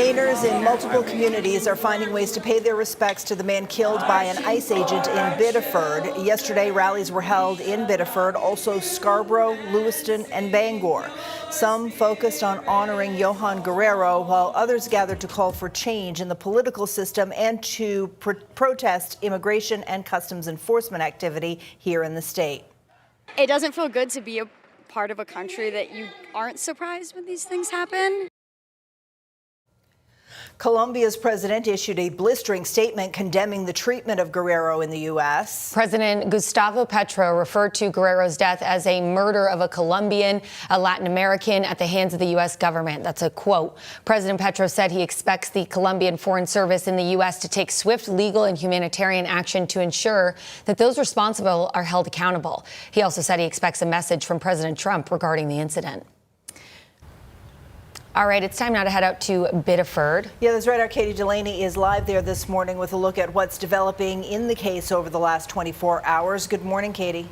Mainers in multiple communities are finding ways to pay their respects to the man killed by an ICE agent in Biddeford. Yesterday, rallies were held in Biddeford, also Scarborough, Lewiston, and Bangor. Some focused on honoring Johan Guerrero, while others gathered to call for change in the political system and to protest immigration and customs enforcement activity here in the state. It doesn't feel good to be a part of a country that you aren't surprised when these things happen. Colombia's president issued a blistering statement condemning the treatment of Guerrero in the U.S. President Gustavo Petro referred to Guerrero's death as a murder of a Colombian, a Latin American, at the hands of the U.S. government. That's a quote. President Petro said he expects the Colombian Foreign Service in the U.S. to take swift legal and humanitarian action to ensure that those responsible are held accountable. He also said he expects a message from President Trump regarding the incident. All right, it's time now to head out to Biddeford. Yeah, that's right. Our Katie Delaney is live there this morning with a look at what's developing in the case over the last 24 hours. Good morning, Katie.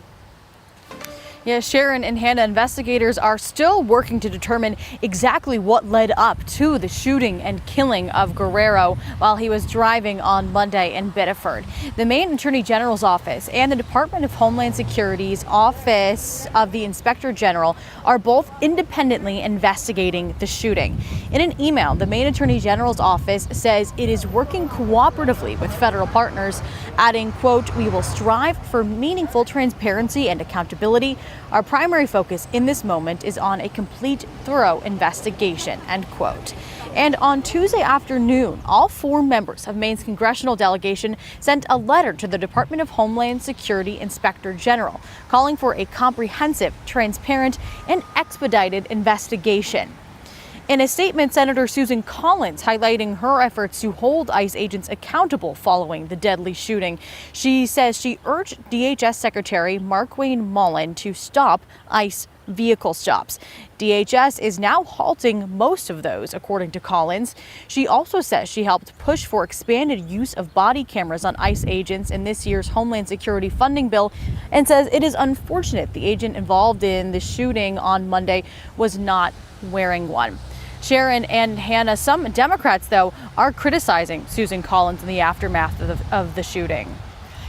Yeah, Sharon and Hannah, investigators are still working to determine exactly what led up to the shooting and killing of Guerrero while he was driving on Monday in Biddeford. The Maine Attorney General's office and the Department of Homeland Security's Office of the Inspector General are both independently investigating the shooting. In an email, the Maine Attorney General's office says it is working cooperatively with federal partners, adding, quote, "We will strive for meaningful transparency and accountability. Our primary focus in this moment is on a complete, thorough investigation," end quote. And on Tuesday afternoon, all 4 members of Maine's congressional delegation sent a letter to the Department of Homeland Security Inspector General, calling for a comprehensive, transparent, and expedited investigation. In a statement, Senator Susan Collins highlighting her efforts to hold ICE agents accountable following the deadly shooting. She says she urged DHS Secretary Markwayne Mullin to stop ICE vehicle stops. DHS is now halting most of those, according to Collins. She also says she helped push for expanded use of body cameras on ICE agents in this year's Homeland Security funding bill, and says it is unfortunate the agent involved in the shooting on Monday was not wearing one. Sharon and Hannah, some Democrats, though, are criticizing Susan Collins in the aftermath of the shooting.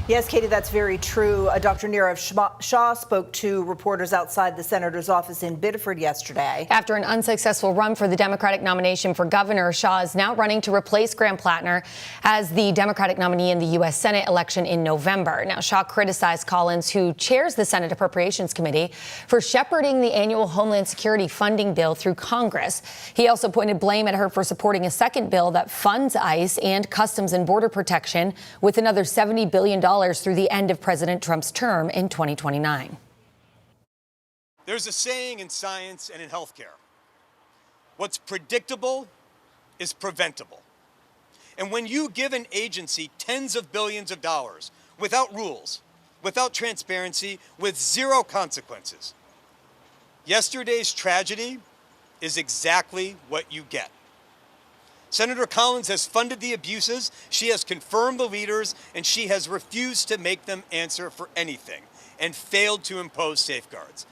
Yes, Katie, that's very true. Dr. Nirav Shah spoke to reporters outside the senator's office in Biddeford yesterday. After an unsuccessful run for the Democratic nomination for governor, Shah is now running to replace Graham Plattner as the Democratic nominee in the U.S. Senate election in November. Now, Shah criticized Collins, who chairs the Senate Appropriations Committee, for shepherding the annual Homeland Security funding bill through Congress. He also pointed blame at her for supporting a second bill that funds ICE and Customs and Border Protection with another $70 billion through the end of President Trump's term in 2029. There's a saying in science and in healthcare: what's predictable is preventable. And when you give an agency tens of billions of dollars without rules, without transparency, with zero consequences, yesterday's tragedy is exactly what you get. Senator Collins has funded the abuses, she has confirmed the leaders, and she has refused to make them answer for anything and failed to impose safeguards.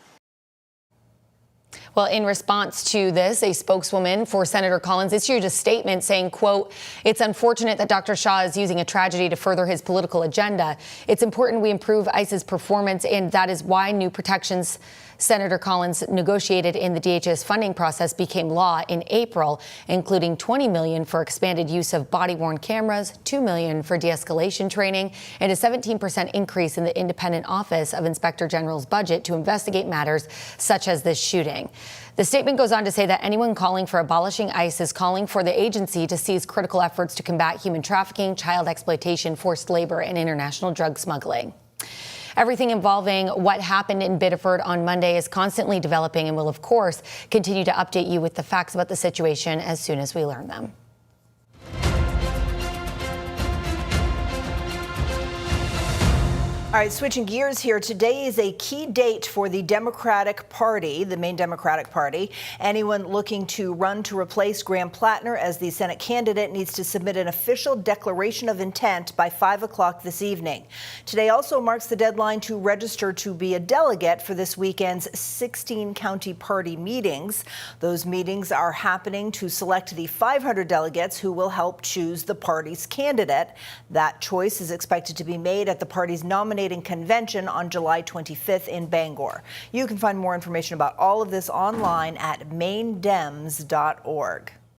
Well, in response to this, a spokeswoman for Senator Collins issued a statement saying, quote, "It's unfortunate that Dr. Shah is using a tragedy to further his political agenda. It's important we improve ICE's performance, and that is why new protections Senator Collins negotiated in the DHS funding process became law in April, including $20 million for expanded use of body-worn cameras, $2 million for de-escalation training, and a 17% increase in the Independent Office of Inspector General's budget to investigate matters such as this shooting." The statement goes on to say that anyone calling for abolishing ICE is calling for the agency to cease critical efforts to combat human trafficking, child exploitation, forced labor, and international drug smuggling. Everything involving what happened in Biddeford on Monday is constantly developing, and will, of course, continue to update you with the facts about the situation as soon as we learn them. All right, switching gears here. Today is a key date for the Democratic Party, the Maine Democratic Party. Anyone looking to run to replace Graham Plattner as the Senate candidate needs to submit an official declaration of intent by 5 o'clock this evening. Today also marks the deadline to register to be a delegate for this weekend's 16 county party meetings. Those meetings are happening to select the 500 delegates who will help choose the party's candidate. That choice is expected to be made at the party's nominating convention on July 25th in Bangor. You can find more information about all of this online at maindems.org.